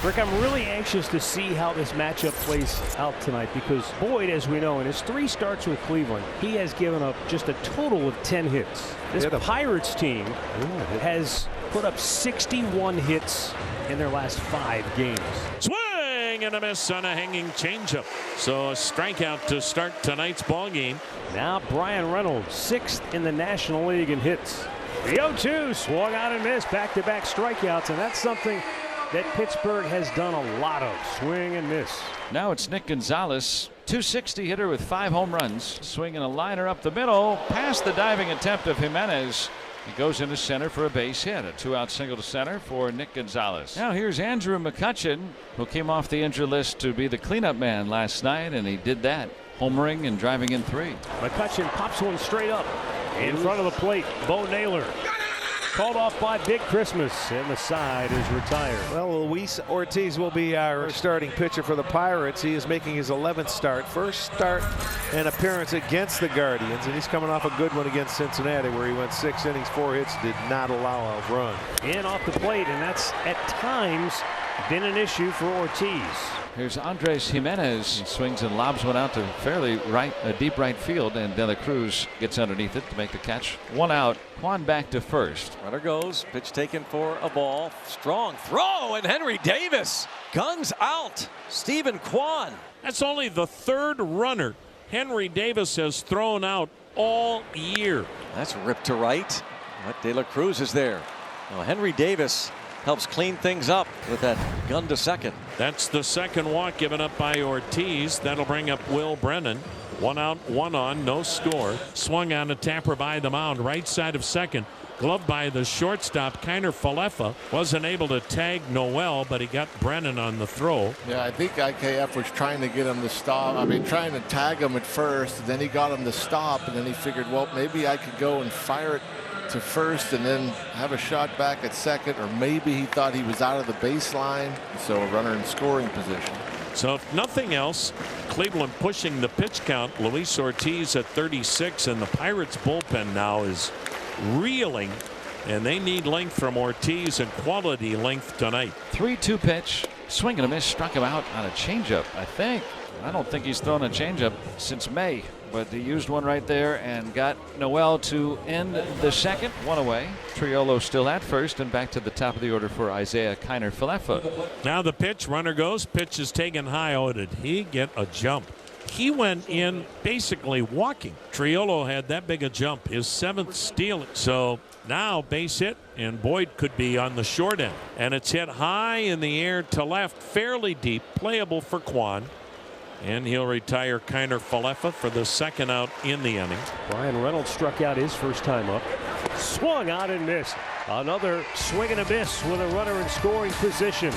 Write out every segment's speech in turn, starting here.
Rick, I'm really anxious to see how this matchup plays out tonight because Boyd, as we know, in his 3 starts with Cleveland, he has given up just a total of 10 hits. This Pirates team has put up 61 hits in their last 5 games. Swing and a miss on a hanging changeup. So a strikeout to start tonight's ball game. Now Brian Reynolds, 6th in the National League in hits. The 0-2 swung out and missed, back-to-back strikeouts, and that's something that Pittsburgh has done a lot of. Swing and miss. Now it's Nick Gonzalez, 260 hitter with 5 home runs, swinging a liner up the middle past the diving attempt of Jimenez. He goes into center for a base hit. A 2-out single to center for Nick Gonzalez. Now here's Andrew McCutchen, who came off the injured list to be the cleanup man last night, and he did that, homering and driving in 3. McCutchen pops one straight up in front of the plate. Bo Naylor called off by Big Christmas, and the side is retired. Well, Luis Ortiz will be our starting pitcher for the Pirates. He is making his 11th start, first start and appearance against the Guardians, and he's coming off a good one against Cincinnati where he went 6 innings, 4 hits, did not allow a run. In off the plate, and that's at times been an issue for Ortiz. Here's Andres Jimenez. He swings and lobs one out to fairly right, a deep right field, and De La Cruz gets underneath it to make the catch. 1 out. Juan back to first. Runner goes. Pitch taken for a ball. Strong throw, and Henry Davis guns out. Stephen Kwan. That's only the 3rd runner Henry Davis has thrown out all year. That's ripped to right. But De La Cruz is there. Well, Henry Davis helps clean things up with that gun to second. That's the 2nd walk given up by Ortiz. That'll bring up Will Brennan. 1 out, 1 on, no score. Swung on a tapper by the mound, right side of second. Gloved by the shortstop, Kiner Falefa. Wasn't able to tag Noel, but he got Brennan on the throw. Yeah, I think IKF was trying to get him to stop. I mean, trying to tag him at first, and then he got him to stop, and then he figured, well, maybe I could go and fire it to first and then have a shot back at second, or maybe he thought he was out of the baseline, so a runner in scoring position. So if nothing else, Cleveland pushing the pitch count. Luis Ortiz at 36, and the Pirates bullpen now is reeling, and they need length from Ortiz and quality length tonight. 3-2 pitch, swing and a miss, struck him out on a changeup, I think. I don't think he's thrown a changeup since May, but he used one right there and got Noel to end the 2nd. 1 away. Triolo still at first, and back to the top of the order for Isaiah Kiner Falefa. Now the pitch, runner goes, pitch is taken high. Oh, did he get a jump? He went in basically walking. Triolo had that big a jump, his 7th steal. So now base hit, and Boyd could be on the short end. And it's hit high in the air to left, fairly deep, playable for Kwan. And he'll retire Kiner Falefa for the 2nd out in the inning. Brian Reynolds struck out his first time up. Swung out and missed. Another swing and a miss with a runner in scoring position.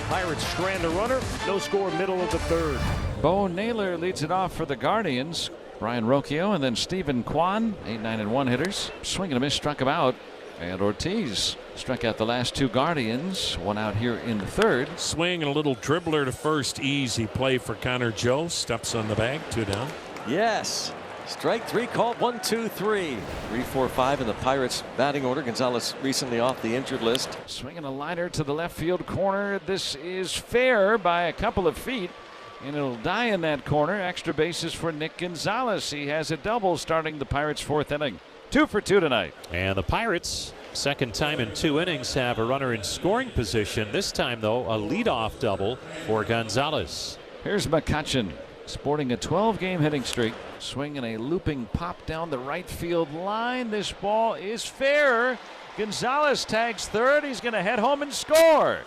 Pirates strand a runner. No score, middle of the 3rd. Bo Naylor leads it off for the Guardians. Brian Rocchio and then Stephen Kwan, 8, 9, and 1 hitters. Swing and a miss, struck him out. And Ortiz struck out the last 2 Guardians. 1 out here in the 3rd. Swing and a little dribbler to first. Easy play for Connor Joe. Steps on the bag. 2 down. Yes. Strike 3 called. 1, 2, 3. 3, 4, 5 in the Pirates batting order. Gonzalez recently off the injured list. Swinging a liner to the left field corner. This is fair by a couple of feet, and it'll die in that corner. Extra bases for Nick Gonzalez. He has a double starting the Pirates' 4th inning. 2 for 2 tonight. And the Pirates, 2nd time in 2 innings, have a runner in scoring position. This time, though, a leadoff double for Gonzalez. Here's McCutchen, sporting a 12-game hitting streak, swinging a looping pop down the right field line. This ball is fair. Gonzalez tags 3rd. He's going to head home and score.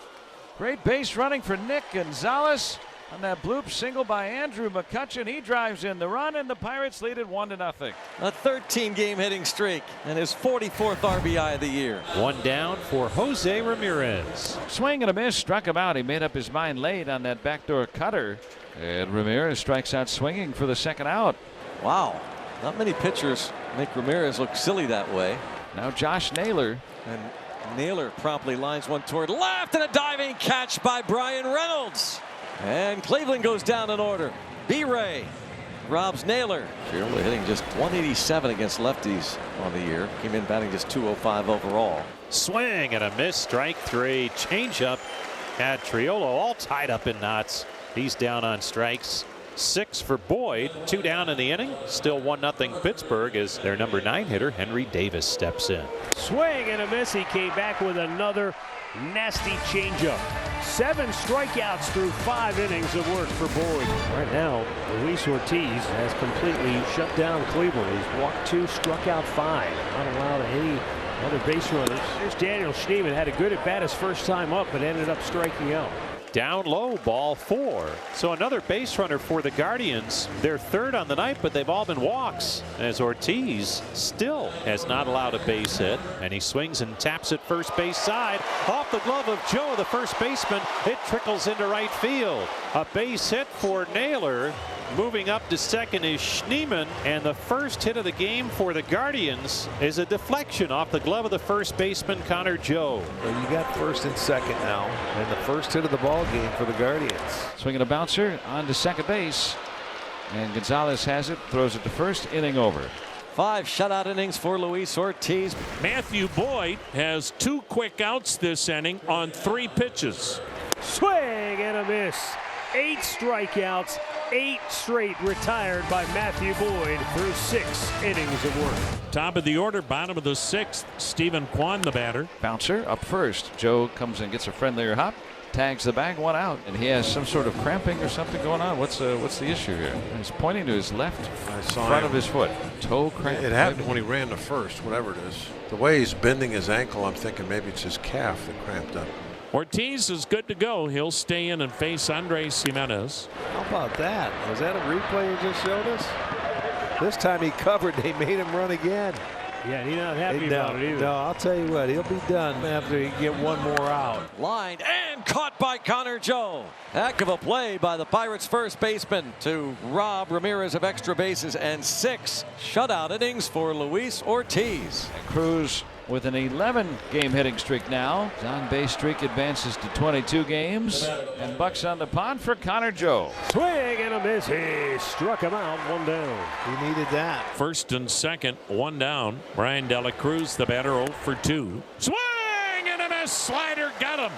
Great base running for Nick Gonzalez on that bloop single by Andrew McCutchen. He drives in the run, and the Pirates lead it 1-0. A 13-game hitting streak and his 44th RBI of the year. 1 down for Jose Ramirez. Swing and a miss, struck him out. He made up his mind late on that backdoor cutter, and Ramirez strikes out swinging for the 2nd out. Wow, not many pitchers make Ramirez look silly that way. Now Josh Naylor. And Naylor promptly lines one toward left, and a diving catch by Brian Reynolds. And Cleveland goes down in order. B-Ray robs Naylor. Girla hitting just 187 against lefties on the year. Came in batting just 205 overall. Swing and a miss. Strike 3. Changeup Had Triolo all tied up in knots. He's down on strikes. 6 for Boyd. 2 down in the inning. Still 1-0 Pittsburgh as their number 9 hitter Henry Davis steps in. Swing and a miss. He came back with another nasty changeup. 7 strikeouts through 5 innings of work for Boyd. Right now, Luis Ortiz has completely shut down Cleveland. He's walked 2, struck out 5. Not allowed any other base runners. Here's Daniel Schneemann. Had a good at bat his first time up, but ended up striking out. Down low, ball 4. So another base runner for the Guardians. They're 3rd on the night, but they've all been walks, as Ortiz still has not allowed a base hit, and he swings and taps it first base side off the glove of Joe, the first baseman. It trickles into right field. A base hit for Naylor. Moving up to second is Schneemann, and the first hit of the game for the Guardians is a deflection off the glove of the first baseman Connor Joe. Well, you got first and second now, and the first hit of the ball game for the Guardians. Swinging a bouncer on to second base, and Gonzalez has it, throws it to first, inning over. 5 shutout innings for Luis Ortiz. Matthew Boyd has 2 quick outs this inning on 3 pitches. Swing and a miss. 8 strikeouts, 8 straight retired by Matthew Boyd through 6 innings of work. Top of the order, bottom of the 6th, Stephen Kwan, the batter. Bouncer up first. Joe comes and gets a friendlier hop, tags the bag, 1 out, and he has some sort of cramping or something going on. What's the issue here? He's pointing to his left front of his foot. Toe cramp. It happened when he ran to first, whatever it is. The way he's bending his ankle, I'm thinking maybe it's his calf that cramped up. Ortiz is good to go. He'll stay in and face Andres Jimenez. How about that? Was that a replay you just showed us? This time he covered. They made him run again. Yeah, he's not happy about it either. No, I'll tell you what, he'll be done after he get 1 more out. Lined and caught by Connor Joe. Heck of a play by the Pirates first baseman to rob Ramirez of extra bases, and 6 shutout innings for Luis Ortiz. Cruz with an 11-game hitting streak now. His on-base streak advances to 22 games. And bucks on the pond for Connor Joe. Swing and a miss. He struck him out, 1 down. He needed that. First and second, 1 down. Brian De La Cruz, the batter, 0 for 2. Swing and a miss. Slider got him.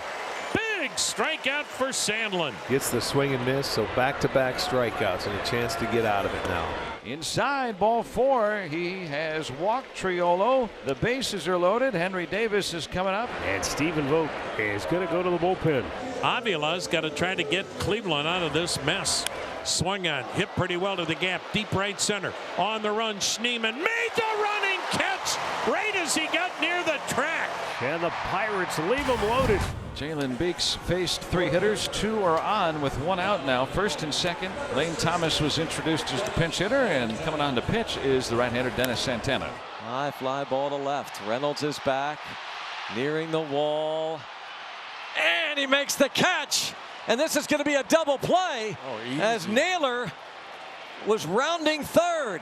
Big strikeout for Sandlin. Gets the swing and miss, so back-to-back strikeouts and a chance to get out of it now. Inside, ball 4. He has walked Triolo. The bases are loaded. Henry Davis is coming up. And Stephen Vogt is going to go to the bullpen. Avila's got to try to get Cleveland out of this mess. Swung on, hit pretty well to the gap, deep right center. On the run, Schneemann made the running catch right as he got near the track. And the Pirates leave him loaded. Jalen Beeks faced 3 hitters. 2 are on with 1 out now. First and second. Lane Thomas was introduced as the pinch hitter, and coming on to pitch is the right-hander Dennis Santana. High fly ball to left. Reynolds is back, nearing the wall, and he makes the catch. And this is going to be a double play as Naylor was rounding third.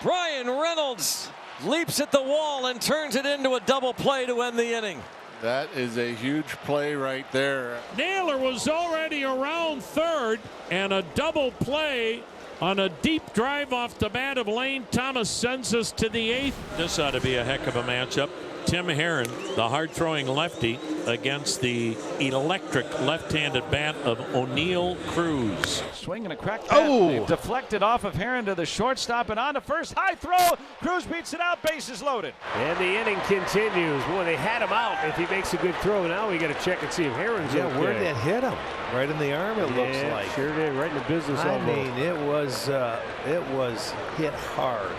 Brian Reynolds leaps at the wall and turns it into a double play to end the inning. That is a huge play right there. Naylor was already around third, and a double play on a deep drive off the bat of Lane Thomas sends us to the 8th. This ought to be a heck of a matchup. Tim Herron, the hard-throwing lefty, against the electric left-handed bat of O'Neill Cruz. Swing and a crack. Oh! Deflected off of Herron to the shortstop and on to first. High throw. Cruz beats it out. Bases loaded. And the inning continues. Boy, they had him out if he makes a good throw. Now we got to check and see if Herron's okay. Where did that hit him? Right in the arm, it looks like. Sure did. Right in the business elbow. I mean, it was hit hard.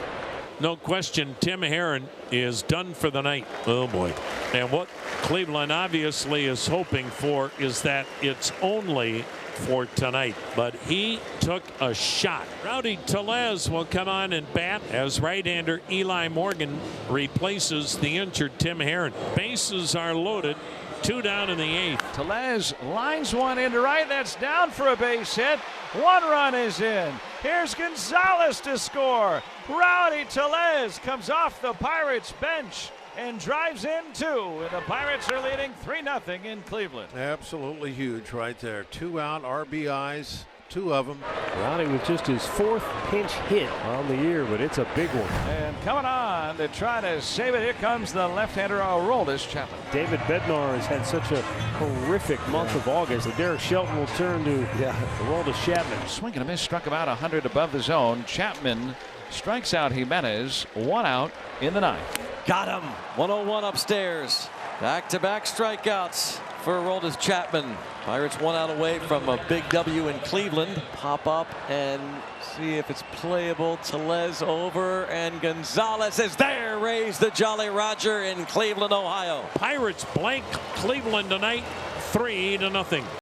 No question, Tim Herron is done for the night. Oh, boy. And what Cleveland obviously is hoping for is that it's only for tonight. But he took a shot. Rowdy Tellez will come on and bat as right-hander Eli Morgan replaces the injured Tim Herron. Bases are loaded. 2 down in the 8th. Tellez lines 1 into right. That's down for a base hit. 1 run is in. Here's Gonzalez to score. Rowdy Tellez comes off the Pirates bench and drives in 2. And the Pirates are leading 3-0 in Cleveland. Absolutely huge right there. 2 out RBIs, 2 of them. Rowdy with just his 4th pinch hit on the year, but it's a big one. And coming on on to try to save it. Here comes the left-hander, Aroldis Chapman. David Bednar has had such a horrific month of August that Derek Shelton will turn to Aroldis Chapman. Swing and a miss, struck about 100 above the zone. Chapman strikes out Jimenez. 1 out in the 9th. Got him. 101 upstairs. Back-to-back strikeouts for Aroldis Chapman. Pirates 1 out away from a big W in Cleveland. Pop up and see if it's playable. Tellez over, and Gonzalez is there. Raise the Jolly Roger in Cleveland, Ohio. Pirates blank Cleveland tonight, 3-0.